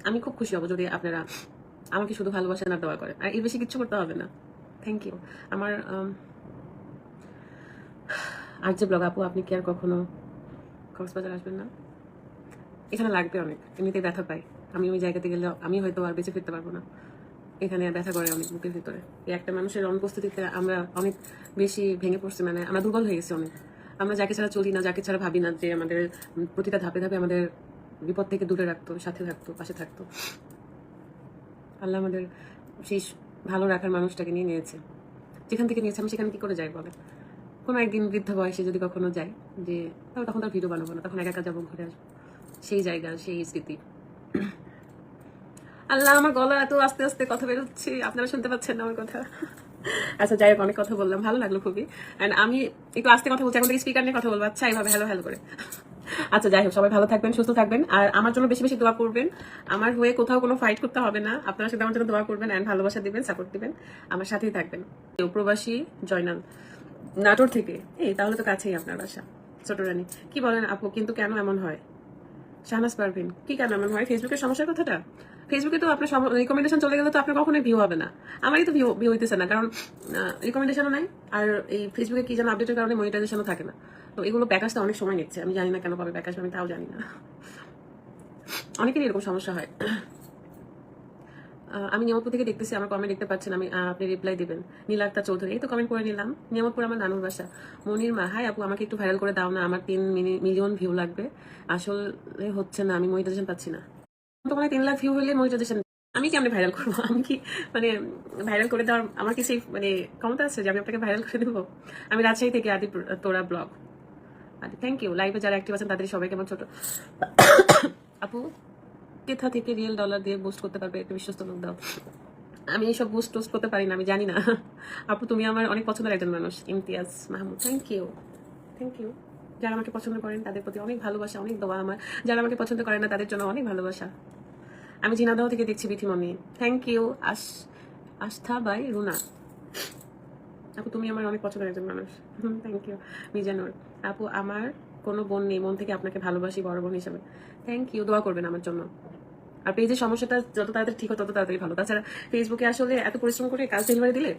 আমি খুব খুশি হব যদি আপনারা আমাকে শুধু ভালোবাসেন আর দোয়া করেন, আর এর বেশি কিচ্ছু করতে হবে না। Thank you. আমার আর যে ব্লগ আপু, আপনি কি আর কখনো কক্সবাজার আসবেন না? এখানে লাগবে অনেক, এমনিতেই ব্যথা পাই আমি, ওই জায়গাতে গেলে আমি হয়তো আর বেঁচে ফিরতে পারবো না। এখানে ব্যথা করে অনেক বুকের ভিতরে, এই একটা মানুষের অনুপস্থিতিতে আমরা অনেক বেশি ভেঙে পড়ছি, মানে আমরা দুর্বল হয়ে গেছি অনেক। আমরা যাকে ছাড়া চলি না, যাকে ছাড়া ভাবি না, যে আমাদের প্রতিটা ধাপে ধাপে আমাদের বিপদ থেকে দূরে রাখতো, সাথে থাকতো, পাশে থাকতো, আল্লাহ আমাদের সেই ভালো রাখার মানুষটাকে নিয়ে নিয়েছে। যেখান থেকে নিয়েছে আমি সেখানে কি করে যাই বলে? কোনো একদিন বৃদ্ধ বয়সে যদি কখনো যাই, যে তখন তার ভিডিও বানাবো না, তখন একা একা যাবো, ঘুরে আসবো সেই জায়গা, সেই স্মৃতি। আল্লাহ, আমার গলা এত আস্তে আস্তে কথা বেরোচ্ছে, আপনারা শুনতে পাচ্ছেন না আমার কথা? আচ্ছা যাই হোক, অনেক কথা বললাম, ভালো লাগলো খুবই। অ্যান্ড আমি একটু আস্তে কথা বলছি, এখন থেকে স্পিকার নিয়ে কথা বলবো। আচ্ছা এইভাবে হ্যালো হ্যালো করে। আচ্ছা যাই হোক, সবাই ভালো থাকবেন, সুস্থ থাকবেন, আর আমার জন্য বেশি বেশি দোয়া করবেন। আমার হয়ে কোথাও কোনো ফাইট করতে হবে না, আপনারা শুধু আমার জন্য দোয়া করবেন অ্যান্ড ভালোবাসা দিবেন, সাপোর্ট দিবেন, আমার সাথেই থাকবেন। প্রবাসী জয়নাল, নাটোর থেকে। এই তাহলে তো কাছেই আপনার বাসা। ছোট রানী, কি বলেন আপু, কিন্তু কেন এমন হয়? শাহনাজ পারভিন, কি কেন এমন হয়? ফেসবুকের সমস্যার কথাটা? ফেসবুকে তো আপনার রিকমেন্ডেশন চলে গেলে তো আপনার কখনোই ভিউ হবে না। আমারই তো ভিউ হইতেছে না, কারণ রিকমেন্ডেশনও নাই, আর এই ফেসবুকে কি যেন আপডেটের কারণে মনিটাইজেশনও থাকে না। তো এগুলো ব্যাক আসতে অনেক সময় নিচ্ছে, আমি জানি না কেন পাবে ব্যাক আসবে, আমি তাও জানি না। অনেকেরই এরকম সমস্যা হয়। আমি নিয়ামতপুর থেকে দেখতেছি, আমার কমেন্ট দেখতে পাচ্ছেন, আমি আপনি রিপ্লাই দিবেন। নীলা আক্তার চৌধুরী, এই তো কমেন্ট করে নিলাম। নিয়ামতপুর আমার নানুর বাসা। মনির মা, হাই আপু, আমাকে একটু ভাইরাল করে দাও না, আমার 3 মিলিয়ন ভিউ লাগবে। আসলে হচ্ছে না, আমি মনিটাইজেশন পাচ্ছি না। তোমার 3 লাখ ভিউ হলে মনিটাইজেশন, আমি কেমনে ভাইরাল করবো? আমি কি মানে ভাইরাল করে দেওয়ার আমার কি সেই মানে ক্ষমতা আছে যে আমি আপনাকে ভাইরাল করে দেবো? আমি রাজশাহী থেকে, আদি তোরা ব্লগ। আদি, থ্যাংক ইউ। লাইভে যারা অ্যাক্টিভ আছেন তাদের সবাইকে আমার ছোট আপু, কোথা থেকে রিয়েল ডলার দিয়ে বুস্ট করতে পারবে, একটা বিশ্বস্ত লোক দাও। আমি এইসব বুস্ট টোস্ট করতে পারি না, আমি জানি না। আপু তুমি আমার অনেক পছন্দের একজন মানুষ। Imtiaz Mahmud, thank you, thank you. যারা আমাকে পছন্দ করেন তাদের প্রতি অনেক ভালোবাসা, অনেক দোয়া আমার। যারা আমাকে পছন্দ করেন না তাদের জন্য অনেক ভালোবাসা। আমি ঝিনাদহ থেকে দেখছি বিথিমণি, থ্যাংক ইউ। আস্থা বাই রুনা, আপু তুমি আমার অনেক পছন্দের একজন মানুষ, থ্যাংক ইউ। মিজানুর, আপু আমার কোনো বোন নেই, মন থেকে আপনাকে ভালোবাসি বড় বোন হিসাবে। থ্যাংক ইউ, দোয়া করবেন আমার জন্য। আর পেজের সমস্যাটা যত তাড়াতাড়ি ঠিক হয় তত তাড়াতাড়ি ভালো। তাছাড়া ফেসবুকে আসলে এত পরিশ্রম করে কাজ ডেলিভারি দিলে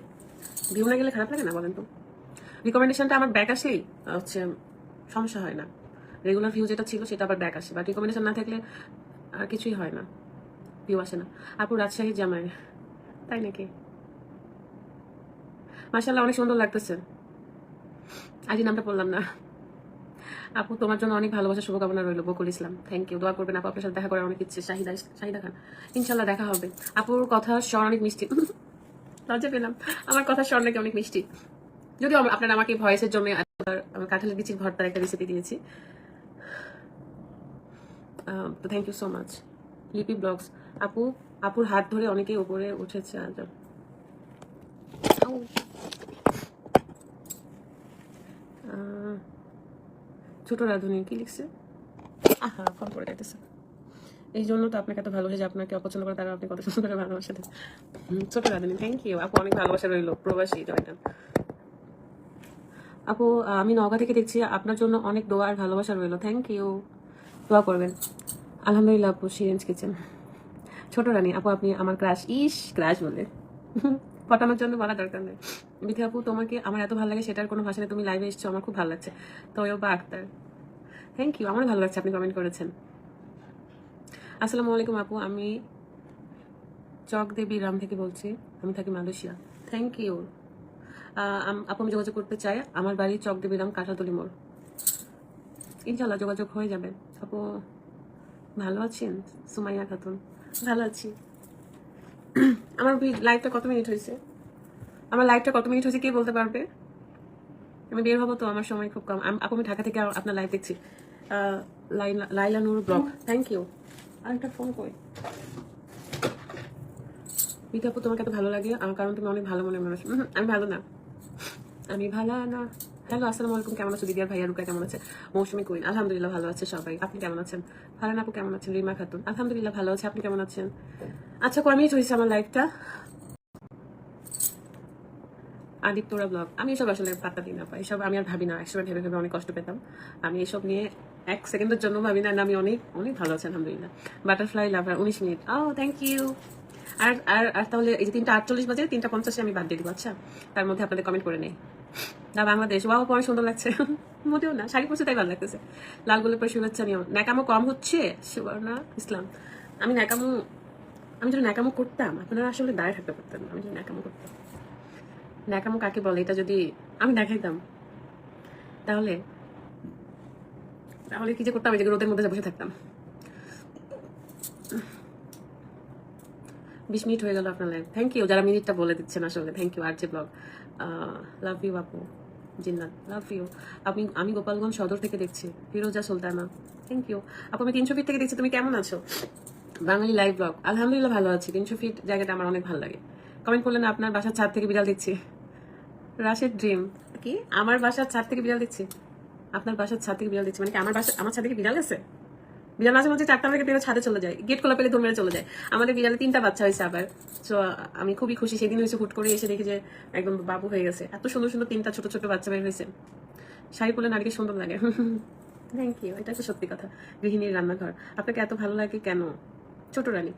ভিউ না গেলে খারাপ লাগে না বলেন তো? রিকমেন্ডেশনটা আমার ব্যাক আসলেই হচ্ছে সমস্যা হয় না, রেগুলার ভিউ যেটা ছিল সেটা আবার ব্যাক আসে, বাট রিকমেন্ডেশন না থাকলে আর কিছুই হয় না, ভিউ আসে না। আপু রাজশাহী জামাই, তাই নাকি? মাশাআল্লাহ, অনেক সুন্দর লাগতেছে। আজই নামটা বললাম না। আপু তোমার জন্য অনেক ভালোবাসা, শুভকামনা রইল। বকুল ইসলাম, থ্যাংক ইউ, দোয়া করবেন আপু, আপনার সাথে দেখা করার অনেক ইচ্ছে। শাহিদা খান, ইনশাল্লাহ দেখা হবে। আপুর কথা স্বর অনেক মিষ্টি। লজ্জা পেলাম, আমার কথা স্বর নাকি অনেক মিষ্টি। যদিও আপনারা আমাকে ভয়েসের জন্য আমি কাঁঠালের বিচির ভর্তার একটা রেসিপি দিয়েছি, তো থ্যাংক ইউ সো মাচ। লিপি ব্লগস, আপুর হাত ধরে অনেকেই উপরে উঠেছে আজ। ছোট রাধুনি কি লিখছে? আহা, ফোন করে যাইতেছে। এই জন্য তো আপনাকে এত ভালোবাসে, যে আপনাকে অপছন্দ করে তারা আপনি কত সুন্দর করে ভালোবাসা দেন। ছোট রাধুনি, থ্যাংক ইউ আপু, অনেক ভালোবাসা রইল। প্রবাসী জয়নাল, আপু আমি নওগাঁ থেকে দেখছি, আপনার জন্য অনেক দোয়া আর ভালোবাসা রইল। থ্যাংক ইউ, দোয়া করবেন। আলহামদুলিল্লাহ আপু, সিরেঞ্জ কিচেন। ছোট রানী, আপু আপনি আমার ক্রাশ। ক্রাশ বলে পটানোর জন্য বলা দরকার নেই। বিথি আপু তোমাকে আমার এত ভালো লাগে সেটার কোনো ভাষা নেই, তুমি লাইভে এসছো, আমার খুব ভালো লাগছে। তৈবা আক্তার, থ্যাংক ইউ, আমার ভালো লাগছে আপনি কমেন্ট করেছেন। আসসালামু আলাইকুম আপু, আমি চক দেবী রাম থেকে বলছি, আমি থাকি মালয়েশিয়া। Thank you. আপু আমি যোগাযোগ করতে চাই, আমার বাড়ি চক দেবী রাম, কাঁঠাতলি মোড়। ইনশাল্লাহ যোগাযোগ হয়ে যাবে। আপু ভালো আছেন? সুমাইয়া খাতুন, ভালো আছি। আমার লাইভটা কত মিনিট হয়েছে? কে বলতে পারবে? আমি বের হবো তো, আমার সময় খুব কম। আপু আমি ঢাকা থেকে আপনার লাইভ দেখছি। লাইলা নূর ব্লগ, থ্যাংক ইউ। আরেকটা ফোন কই? বিথি আপু তোমাকে এত ভালো লাগে কারণ তুমি অনেক ভালো মনের মানুষ। আমি ভালো না, আমি ভালো না। হ্যালো, আসসালামু আলাইকুম, কেমন আছো দিদি আর ভাইয়া? রুকা কেমন আছে? মৌসুমী কুইন, আলহামদুলিল্লাহ ভালো আছে সবাই। আপনি কেমন আছেন? ফারহান আপু কেমন আছেন? রিমা খাতুন, আলহামদুলিল্লাহ ভালো আছে, আপনি কেমন আছেন? আচ্ছা কয় মিনিট হয়েছে আমার লাইফটা? আদিত্যরা ব্লগ, আমি এসব আসলে পাত্তা দিই না, এসব আমি আর ভাবি না। একসময় ভেবে ভেবে অনেক কষ্ট পেতাম, আমি এসব নিয়ে এক সেকেন্ডের জন্য ভাবি না আমি অনেক অনেক ভালো আছি আলহামদুলিল্লাহ। বাটারফ্লাই লাভার 19 মিনিট, ও থ্যাংক ইউ। আর আর আর তাহলে এই যে 3:48 বাজে 3:50 আমি বাদ দিয়ে দিব, আচ্ছা? তার মধ্যে আপনাদের কমেন্ট করে নেই। না বাংলাদেশ, ওয়াও অনেক সুন্দর লাগছে। মোটেও না, শাড়ি পরছে তাই ভালো লাগতেছে। লাল গোলাপের শুভেচ্ছা নিও। ন্যাকামো কম হচ্ছে, সুবর্ণা ইসলাম। আমি ন্যাকামো, আমি যদি ন্যাকামো করতাম আপনারা আসলে দাঁড়িয়ে থাকতে পারতেন। আমি যদি ন্যাকামো করতাম, ন্যাকামো কাকে বলে এটা যদি আমি দেখাইতাম, তাহলে তাহলে কি যে করতাম, এই যে রোদের মধ্যে বসে থাকতাম। 20 মিনিট হয়ে গেল আপনার লাইভ, থ্যাংক ইউ যারা মিনিটটা বলে দিচ্ছেন, আসলে থ্যাংক ইউ। আর যে ব্লগ, লাভ ইউ আপু জিন্নাত, লাভ ইউ। আমি গোপালগঞ্জ সদর থেকে দেখছি, ফিরোজা সুলতানা, থ্যাংক ইউ আপু। আমি 300 ফিট থেকে দেখছি, তুমি কেমন আছো? বাঙালি লাইভ ব্লগ, আলহামদুলিল্লাহ ভালো আছি। 300 ফিট জায়গাটা আমার অনেক ভালো লাগে। কমেন্ট করলেন আপনার বাসার ছাদ থেকে বিড়াল দেখছি, রাশেদ ড্রিম। কি আমার বাসার ছাদ থেকে বিড়াল দেখছি? আপনার বাসার ছাদ থেকে বিড়াল দেখছি মানে কি আমার ছাদ থেকে বিড়াল আছে? বিড়াল মাঝে মাঝে 4টা থেকে বেরো ছাদে চলে যায়, গেট খোলা পেলে দৌড় মেরে চলে যায়। আমাদের বিড়ালে 3টা বাচ্চা হয়েছে আবার। তো আমি খুবই খুশি, সেদিন হয়েছে হুট করে এসে দেখি যে একদম বাবু হয়ে গেছে। এত সুন্দর সুন্দর 3টা ছোট ছোট বাচ্চা বের হয়েছে। শাড়ি পরলে নারীকে সুন্দর লাগে। থ্যাংক ইউ, এটা তো সত্যি কথা। গৃহিণীর রান্নাঘর আপনাকে এত ভালো লাগে কেন? ছোট রানী,